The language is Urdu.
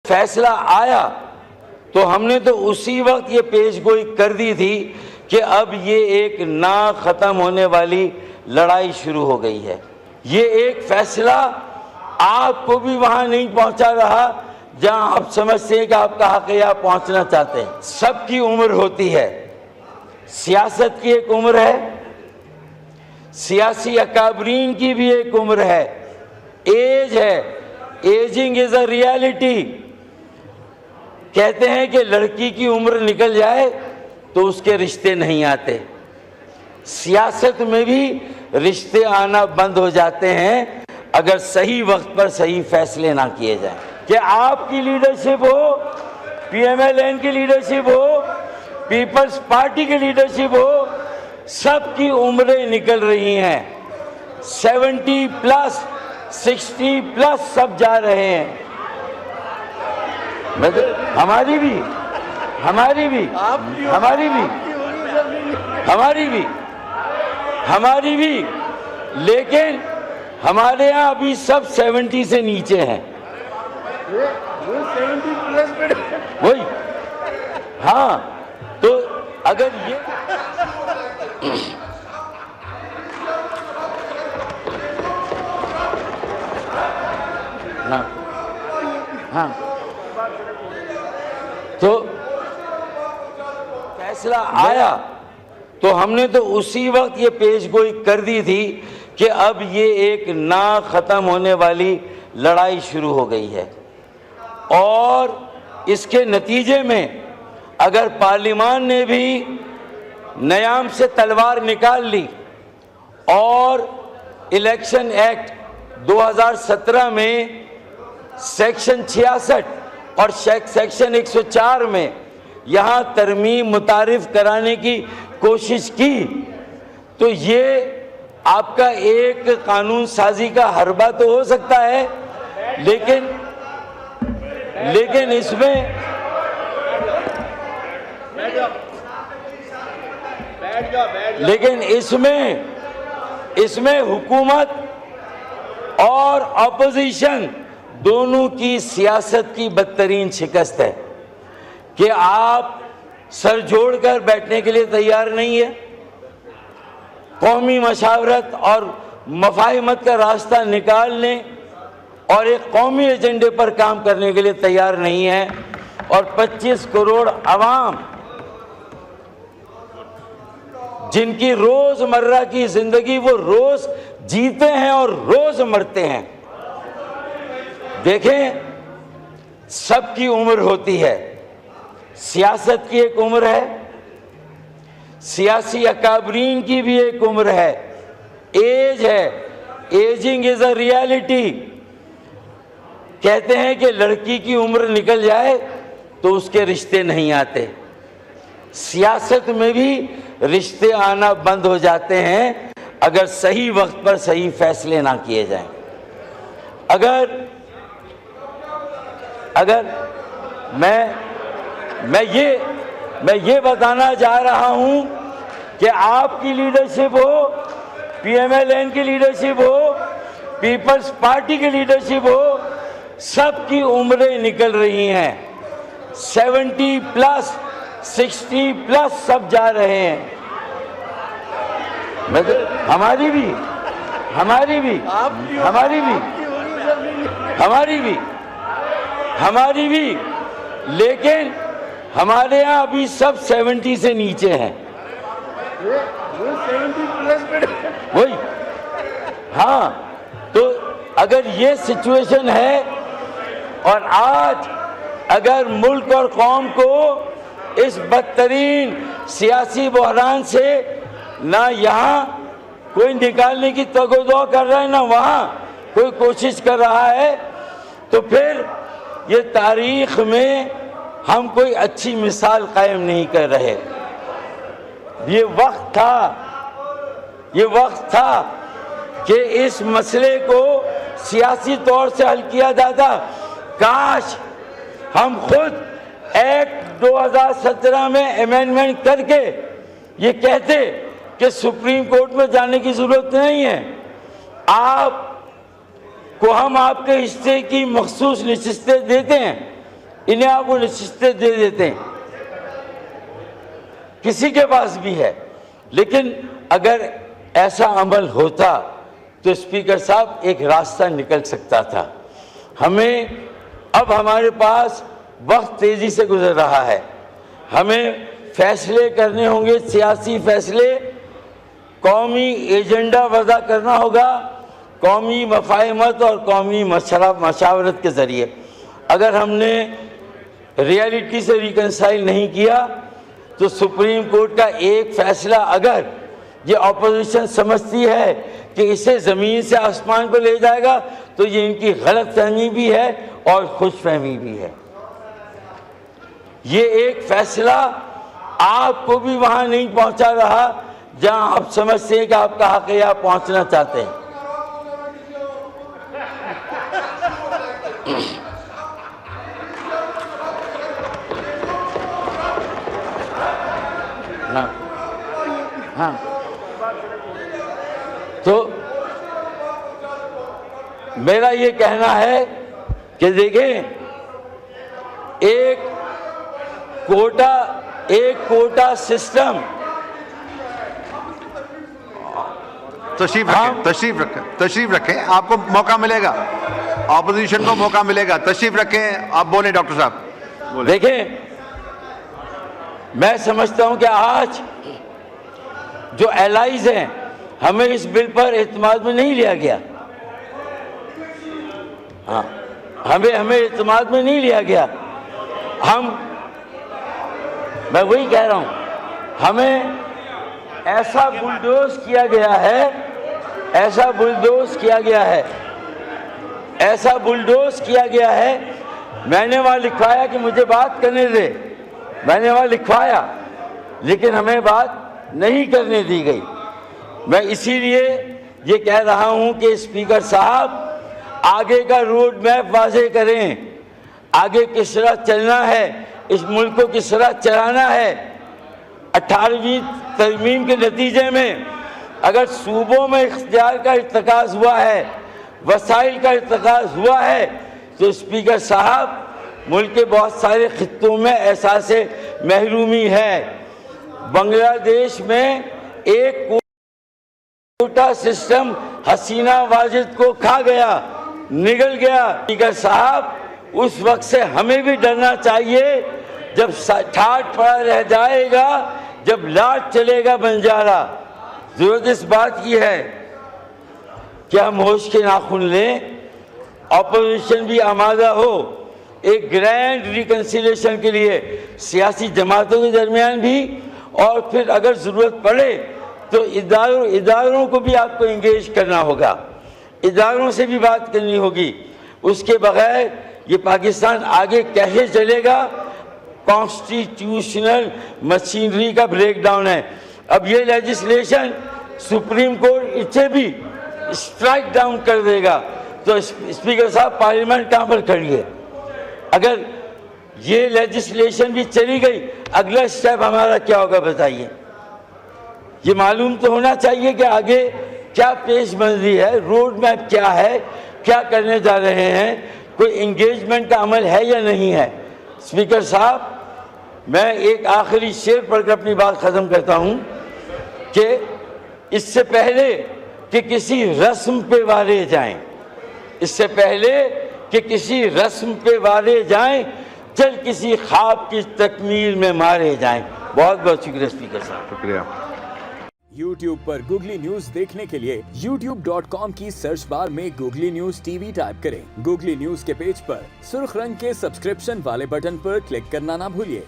فیصلہ آیا تو ہم نے تو اسی وقت یہ پیش گوئی کر دی تھی کہ اب یہ ایک نا ختم ہونے والی لڑائی شروع ہو گئی ہے۔ یہ ایک فیصلہ آپ کو بھی وہاں نہیں پہنچا رہا جہاں آپ سمجھتے ہیں کہ آپ کا حق ہے، آپ پہنچنا چاہتے ہیں۔ سب کی عمر ہوتی ہے، سیاست کی ایک عمر ہے، سیاسی اکابرین کی بھی ایک عمر ہے، ایج ہے، ایجنگ از اے ریالٹی۔ کہتے ہیں کہ لڑکی کی عمر نکل جائے تو اس کے رشتے نہیں آتے، سیاست میں بھی رشتے آنا بند ہو جاتے ہیں اگر صحیح وقت پر صحیح فیصلے نہ کیے جائیں۔ کہ آپ کی لیڈرشپ ہو، پی ایم ایل این کی لیڈرشپ ہو، پیپلز پارٹی کی لیڈرشپ ہو، سب کی عمریں نکل رہی ہیں، 70 پلس 60 پلس سب جا رہے ہیں۔ ہماری بھی ہماری بھی ہماری بھی ہماری بھی ہماری بھی لیکن ہمارے ہاں ابھی سب 70 سے نیچے ہیں۔ وہی ہاں، تو اگر یہ ہاں تو فیصلہ آیا تو ہم نے تو اسی وقت یہ پیش گوئی کر دی تھی کہ اب یہ ایک نا ختم ہونے والی لڑائی شروع ہو گئی ہے، اور اس کے نتیجے میں اگر پارلیمان نے بھی نیام سے تلوار نکال لی اور الیکشن ایکٹ 2017 میں سیکشن 66 اور سیکشن 104 میں یہاں ترمیم متعارف کرانے کی کوشش کی، تو یہ آپ کا ایک قانون سازی کا حربہ تو ہو سکتا ہے، لیکن اس میں حکومت اور اپوزیشن دونوں کی سیاست کی بدترین شکست ہے کہ آپ سر جوڑ کر بیٹھنے کے لیے تیار نہیں ہے، قومی مشاورت اور مفاہمت کا راستہ نکال لیں اور ایک قومی ایجنڈے پر کام کرنے کے لیے تیار نہیں ہے، اور 25 کروڑ عوام جن کی روز مرہ کی زندگی وہ روز جیتے ہیں اور روز مرتے ہیں۔ دیکھیں، سب کی عمر ہوتی ہے، سیاست کی ایک عمر ہے، سیاسی اکابرین کی بھی ایک عمر ہے، ایج ہے، ایجنگ از اے ریالٹی۔ کہتے ہیں کہ لڑکی کی عمر نکل جائے تو اس کے رشتے نہیں آتے، سیاست میں بھی رشتے آنا بند ہو جاتے ہیں اگر صحیح وقت پر صحیح فیصلے نہ کیے جائیں۔ اگر میں یہ بتانا چاہ رہا ہوں کہ آپ کی لیڈرشپ ہو، پی ایم ایل این کی لیڈرشپ ہو، پیپلز پارٹی کی لیڈرشپ ہو، سب کی عمریں نکل رہی ہیں، 70 پلس 60 پلس سب جا رہے ہیں۔ ہماری بھی ہماری بھی ہماری بھی ہماری بھی ہماری بھی لیکن ہمارے ہاں ابھی سب 70 سے نیچے ہیں۔ وہی ہاں، تو اگر یہ سچویشن ہے اور آج اگر ملک اور قوم کو اس بدترین سیاسی بحران سے نہ یہاں کوئی نکالنے کی تگ و دو کر رہا ہے، نہ وہاں کوئی کوشش کر رہا ہے، تو پھر یہ تاریخ میں ہم کوئی اچھی مثال قائم نہیں کر رہے۔ یہ وقت تھا کہ اس مسئلے کو سیاسی طور سے حل کیا جاتا۔ کاش ہم خود ایکٹ 2017 میں امینڈمنٹ کر کے یہ کہتے کہ سپریم کورٹ میں جانے کی ضرورت نہیں ہے، آپ کو ہم آپ کے حصے کی مخصوص نشستیں دیتے ہیں، انہیں آپ وہ نشستیں دے دیتے ہیں، کسی کے پاس بھی ہے. لیکن اگر ایسا عمل ہوتا تو اسپیکر صاحب ایک راستہ نکل سکتا تھا. ہمیں اب ہمارے پاس وقت تیزی سے گزر رہا ہے، ہمیں فیصلے کرنے ہوں گے، سیاسی فیصلے، قومی ایجنڈا وضع کرنا ہوگا قومی مفاہمت اور قومی مشاورت کے ذریعے. اگر ہم نے ریالٹی سے ریکنسائل نہیں کیا تو سپریم کورٹ کا ایک فیصلہ اگر یہ اپوزیشن سمجھتی ہے کہ اسے زمین سے آسمان کو لے جائے گا تو یہ ان کی غلط فہمی بھی ہے اور خوش فہمی بھی ہے. یہ ایک فیصلہ آپ کو بھی وہاں نہیں پہنچا رہا جہاں آپ سمجھتے ہیں کہ آپ کا حق ہے یا آپ پہنچنا چاہتے ہیں. ہاں تو میرا یہ کہنا ہے کہ دیکھیں ایک کوٹا سسٹم. تشریف رکھیں آپ کو موقع ملے گا، اپوزیشن کو موقع ملے گا. تشریف رکھیں، آپ بولیں ڈاکٹر صاحب. دیکھیں میں سمجھتا ہوں کہ آج جو الائیز ہیں ہمیں اس بل پر اعتماد میں نہیں لیا گیا. ہاں ہمیں اعتماد میں نہیں لیا گیا. میں وہی کہہ رہا ہوں، ہمیں ایسا بلڈوز کیا گیا ہے، ایسا بلڈوز کیا گیا ہے. میں نے وہاں لکھوایا کہ مجھے بات کرنے دے، میں نے وہاں لکھوایا، لیکن ہمیں بات نہیں کرنے دی گئی. میں اسی لیے یہ کہہ رہا ہوں کہ اسپیکر صاحب آگے کا روڈ میپ واضح کریں، آگے کس طرح چلنا ہے، اس ملک کو کس طرح چلانا ہے. 18ویں ترمیم کے نتیجے میں اگر صوبوں میں اختیار کا ارتکاز ہوا ہے، وسائل کا ارتکاز ہوا ہے، تو اسپیکر صاحب ملک کے بہت سارے خطوں میں احساس محرومی ہے. بنگلہ دیش میں ایک کوٹا سسٹم حسینہ واجد کو کھا گیا، نگل گیا. اسپیکر صاحب اس وقت سے ہمیں بھی ڈرنا چاہیے جب ٹھاٹ پڑا رہ جائے گا، جب لاٹ چلے گا بنجارا. ضرورت اس بات کی ہے کہ ہم ہوش کے ناخن لیں، اپوزیشن بھی آمادہ ہو ایک گرینڈ ریکنسیلیشن کے لیے، سیاسی جماعتوں کے درمیان بھی، اور پھر اگر ضرورت پڑے تو اداروں کو بھی آپ کو انگیج کرنا ہوگا، اداروں سے بھی بات کرنی ہوگی. اس کے بغیر یہ پاکستان آگے کیسے چلے گا؟ کانسٹیٹیوشنل مشینری کا بریک ڈاؤن ہے. اب یہ لیجسلیشن سپریم کورٹ اسے بھی اسٹرائک ڈاؤن کر دے گا تو اسپیکر صاحب پارلیمنٹ کہاں پر کھڑی ہے؟ اگر یہ لیجسلیشن بھی چلی گئی اگلا سٹیپ ہمارا کیا ہوگا بتائیے؟ یہ معلوم تو ہونا چاہیے کہ آگے کیا پیش منظری ہے، روڈ میپ کیا ہے، کیا کرنے جا رہے ہیں، کوئی انگیجمنٹ کا عمل ہے یا نہیں ہے. اسپیکر صاحب میں ایک آخری شعر پڑھ کر اپنی بات ختم کرتا ہوں کہ اس سے پہلے کہ کسی رسم پہ وارے جائیں، اس سے پہلے کہ کسی رسم پہ وارے جائیں، چل کسی خواب کی تکمیل میں مارے جائیں. بہت بہت شکریہ اسپیکر صاحب. شکریہ. YouTube پر گوگلی نیوز دیکھنے کے لیے youtube.com کی سرچ بار میں googly news T V type کریں. گوگلی نیوز کے پیج پر سرخ رنگ کے سبسکرپشن والے بٹن پر کلک کرنا نہ بھولیے.